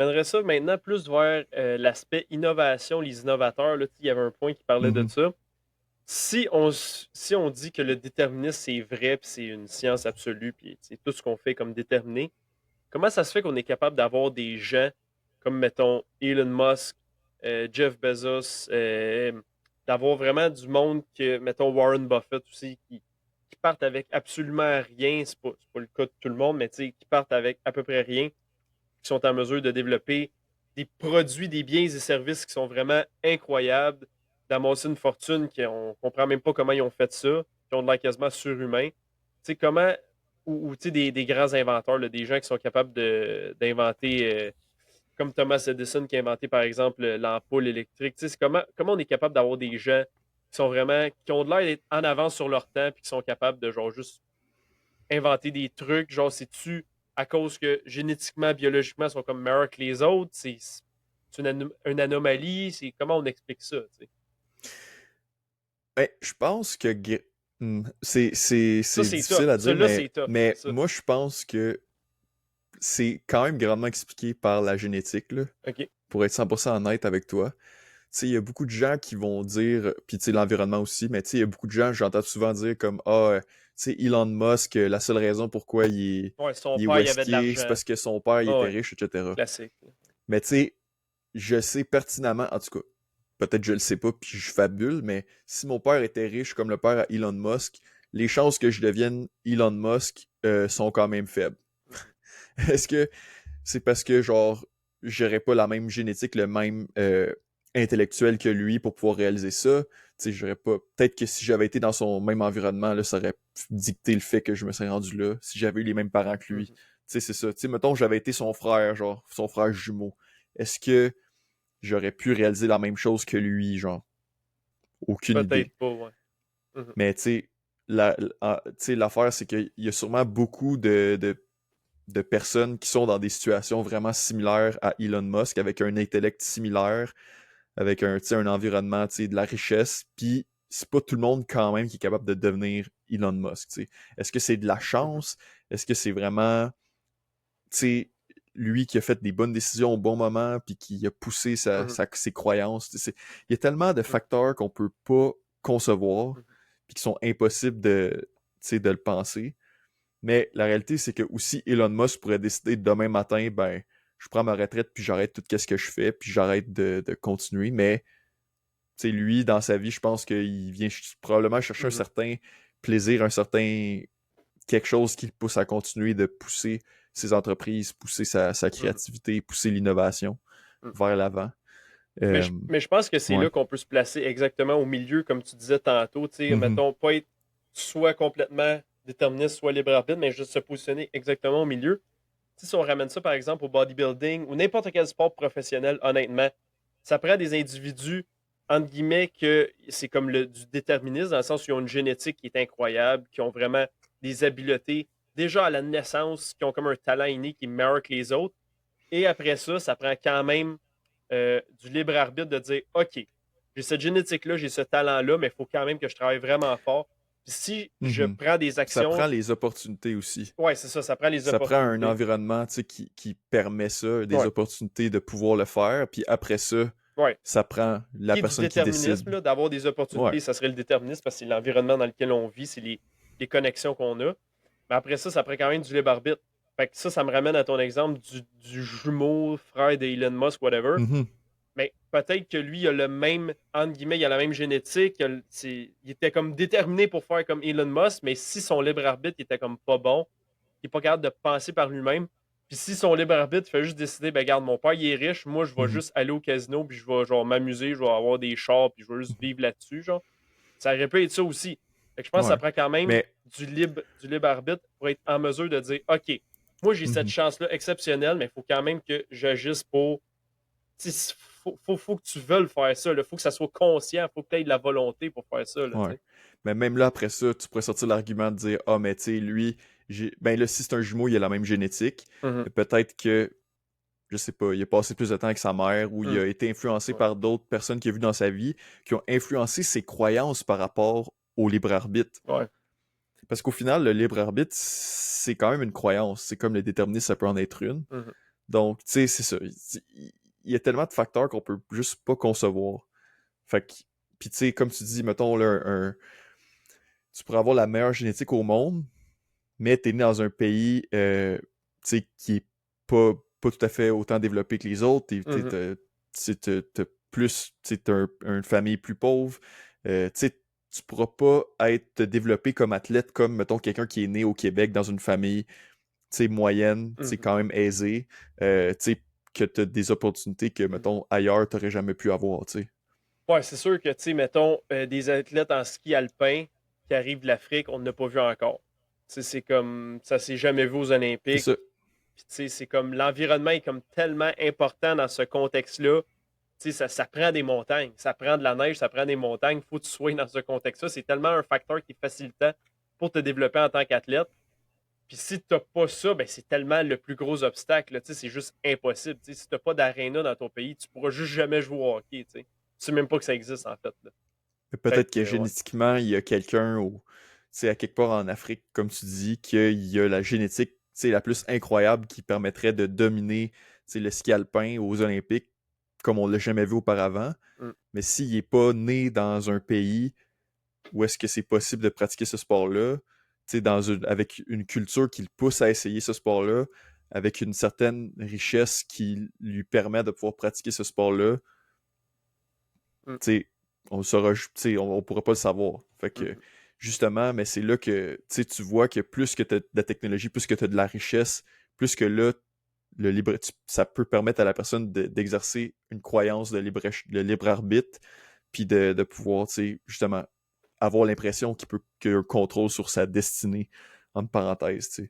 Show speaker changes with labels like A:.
A: mènerais ça maintenant plus vers l'aspect innovation, les innovateurs. Là, il y avait un point qui parlait de
B: Mhm.
A: ça. Si on dit que le déterminisme c'est vrai, puis c'est une science absolue, puis c'est tout ce qu'on fait comme déterminé, comment ça se fait qu'on est capable d'avoir des gens comme, mettons, Elon Musk, Jeff Bezos, d'avoir vraiment du monde que, mettons, Warren Buffett aussi, qui partent avec absolument rien, c'est pas le cas de tout le monde, mais tu sais, qui partent avec à peu près rien, qui sont en mesure de développer des produits, des biens et services qui sont vraiment incroyables, d'amasser une fortune qu'on ne comprend même pas comment ils ont fait ça, qui ont de l'air quasiment surhumain. Tu sais, comment, ou tu sais, des grands inventeurs, là, des gens qui sont capables d'inventer, comme Thomas Edison qui a inventé, par exemple, l'ampoule électrique. Tu sais, comment on est capable d'avoir des gens qui sont vraiment, qui ont de l'air d'être en avance sur leur temps, puis qui sont capables de, genre, juste inventer des trucs, genre, c'est-tu à cause que génétiquement, biologiquement, ils sont comme meilleurs que les autres? C'est une anomalie? C'est comment on explique ça, tu sais?
B: Ben, je pense que
A: Ça,
B: c'est
A: c'est tough.
B: difficile à dire,
A: Celui-là, c'est tough, c'est
B: mais
A: ça.
B: moi je pense que c'est quand même grandement expliqué par la génétique, là,
A: OK.
B: pour être 100% honnête avec toi. Tu sais, il y a beaucoup de gens qui vont dire, puis tu sais, l'environnement aussi, mais tu sais, il y a beaucoup de gens, j'entends souvent dire comme, tu sais, Elon Musk, la seule raison pourquoi
A: Ouais, son
B: il est
A: père,
B: où
A: il
B: est-ce
A: avait de
B: qu'il est, c'est
A: l'argent.
B: parce que son père, il
A: Ah
B: était
A: ouais,
B: riche, etc.
A: classique.
B: Mais tu sais, je sais pertinemment, en tout cas, peut-être je le sais pas, puis je fabule, mais si mon père était riche comme le père à Elon Musk, les chances que je devienne Elon Musk sont quand même faibles.
A: Mhm.
B: Est-ce que c'est parce que, genre, j'aurais pas la même génétique, le même intellectuel que lui pour pouvoir réaliser ça? Tu sais, j'aurais pas. Peut-être que si j'avais été dans son même environnement, là, ça aurait dicté le fait que je me serais rendu là, si j'avais eu les mêmes parents que lui. Tu
A: Mhm.
B: sais, c'est ça. Tu sais, mettons, j'avais été son frère, genre, son frère jumeau. Est-ce que j'aurais pu réaliser la même chose que lui, genre? Aucune
A: Peut-être
B: idée.
A: pas, ouais. Mhm.
B: Mais tu sais, tu sais, l'affaire, c'est qu'il y a sûrement beaucoup de personnes qui sont dans des situations vraiment similaires à Elon Musk, avec un intellect similaire, avec un, tu sais, un environnement, tu sais, de la richesse, puis c'est pas tout le monde quand même qui est capable de devenir Elon Musk, tu sais. Est-ce que c'est de la
A: Mhm.
B: chance? Est-ce que c'est vraiment, tu sais, lui qui a fait des bonnes décisions au bon moment, puis qui a poussé
A: Mhm.
B: ses croyances? Tu sais, il y a tellement de
A: Mhm.
B: facteurs qu'on peut pas concevoir,
A: Mhm.
B: puis qui sont impossibles tu sais, de le penser. Mais la réalité, c'est que aussi Elon Musk pourrait décider demain matin, ben, je prends ma retraite puis j'arrête tout ce que je fais puis j'arrête de continuer. Mais, tu sais, lui, dans sa vie, je pense qu'il vient probablement chercher un
A: Mhm.
B: certain plaisir, un certain quelque chose qui le pousse à continuer de pousser ses entreprises, pousser sa
A: Mhm.
B: créativité, pousser l'innovation
A: Mhm.
B: vers l'avant.
A: Mais
B: Euh,
A: mais je pense que c'est
B: ouais.
A: là qu'on peut se placer exactement au milieu, comme tu disais tantôt. Tu sais,
B: Mhm.
A: mettons, pas être soit complètement déterministe, soit libre arbitre, mais juste se positionner exactement au milieu. Tu sais, si on ramène ça, par exemple, au bodybuilding ou n'importe quel sport professionnel, honnêtement, ça prend des individus, entre guillemets, que c'est comme du déterminisme, dans le sens où ils ont une génétique qui est incroyable, qui ont vraiment des habiletés, déjà à la naissance, qui ont comme un talent inné qui est meilleur que les autres. Et après ça prend quand même du libre arbitre de dire OK, j'ai cette génétique-là, j'ai ce talent-là, mais il faut quand même que je travaille vraiment fort. Puis si je
B: Mhm.
A: prends des
B: Ça
A: actions,
B: prend les opportunités aussi.
A: ouais, c'est ça prend les
B: Ça prend un
A: opportunités.
B: environnement, tu sais, qui permet ça, des
A: Ouais,
B: opportunités de pouvoir le faire. Puis après ça,
A: ouais.
B: ça prend la
A: Qui est du
B: personne qui décide.
A: déterminisme, là, d'avoir des
B: Ouais.
A: opportunités, ça serait le déterminisme parce que c'est l'environnement dans lequel on vit, c'est les connexions qu'on a. Mais après ça prend quand même du libre arbitre. Fait que ça me ramène à ton exemple du jumeau, frère d'Elon Musk, whatever.
B: Mhm.
A: Mais peut-être que lui, il a le même, entre guillemets, il a la même génétique. Il était comme déterminé pour faire comme Elon Musk, mais si son libre arbitre il était comme pas bon, il n'est pas capable de penser par lui-même. Puis si son libre arbitre fait juste décider, ben regarde, mon père il est riche, moi je vais
B: Mhm.
A: juste aller au casino, puis je vais genre m'amuser, je vais avoir des chars, puis je vais juste vivre là-dessus, genre. Ça aurait pu être ça aussi. Fait que je pense que ça
B: Ouais.
A: prend quand même
B: Mais
A: du libre arbitre pour être en mesure de dire, OK, moi j'ai cette
B: mhm.
A: chance-là exceptionnelle, mais il faut quand même que j'agisse pour faut que tu veuilles faire ça. Il faut que ça soit conscient. Il faut que tu aies de la volonté pour faire ça. Là,
B: Ouais. Mais même là, après ça, tu pourrais sortir l'argument de dire ah, mais tu sais, lui, ben là, si c'est un jumeau, il a la même génétique.
A: Mhm.
B: Peut-être que, je sais pas, il a passé plus de temps avec sa mère ou il
A: Mhm.
B: a été influencé
A: Ouais.
B: par d'autres personnes qu'il a vues dans sa vie qui ont influencé ses croyances par rapport au libre arbitre.
A: Ouais.
B: Parce qu'au final, le libre arbitre, c'est quand même une croyance. C'est comme le déterminisme, ça peut en être une.
A: Mhm.
B: Donc, tu sais, c'est ça. Il y a tellement de facteurs qu'on peut juste pas concevoir. Fait que, puis tu sais, comme tu dis, mettons, là, tu pourrais avoir la meilleure génétique au monde, mais t'es né dans un pays, tu sais, qui est pas tout à fait autant développé que les autres.
A: Mhm.
B: T'as plus, tu sais, une famille plus pauvre. Tu sais, tu pourras pas être développé comme athlète comme, mettons, quelqu'un qui est né au Québec dans une famille, tu sais, moyenne, tu sais,
A: Mhm.
B: quand même aisée. Tu sais, que t'as des opportunités que,
A: Mhm.
B: mettons, ailleurs, t'aurais jamais pu avoir, tu sais.
A: Ouais, c'est sûr que, tu sais, mettons, des athlètes en ski alpin qui arrivent de l'Afrique, on n'a pas vu encore. Tu sais, c'est comme, ça s'est jamais vu aux
B: C'est
A: Olympiques.
B: ça.
A: Puis, tu sais, c'est comme, l'environnement est comme tellement important dans ce contexte-là. Tu sais, ça prend des montagnes, ça prend de la neige, ça prend des montagnes. Il faut que tu sois dans ce contexte-là. C'est tellement un facteur qui est facilitant pour te développer en tant qu'athlète. Puis si tu n'as pas ça, ben c'est tellement le plus gros obstacle. Là. Tu sais, c'est juste impossible. Tu sais, si tu n'as pas d'aréna dans ton pays, tu pourras juste jamais jouer au hockey. Tu sais. Tu sais même pas que ça existe en fait. Là.
B: Mais
A: Fait
B: peut-être que
A: que, ouais.
B: génétiquement, il y a quelqu'un tu sais, à quelque part en Afrique, comme tu dis, qu'il y a la génétique, tu sais, la plus incroyable qui permettrait de dominer, tu sais, le ski alpin aux Olympiques comme on l'a jamais vu auparavant.
A: Mm,
B: Mais s'il n'est pas né dans un pays où est-ce que c'est possible de pratiquer ce sport-là, tu sais, avec une culture qui le pousse à essayer ce sport-là, avec une certaine richesse qui lui permet de pouvoir pratiquer ce sport-là,
A: mm,
B: tu sais, on saura, tu sais, on pourra pas le savoir. Fait que,
A: mhm,
B: justement, mais c'est là que, tu sais, tu vois que plus que tu as de la technologie, plus que tu as de la richesse, plus que là, ça peut permettre à la personne d'exercer une croyance de libre arbitre, puis de pouvoir, tu sais, justement, avoir l'impression qu'il a un contrôle sur sa destinée, entre parenthèses, tu sais.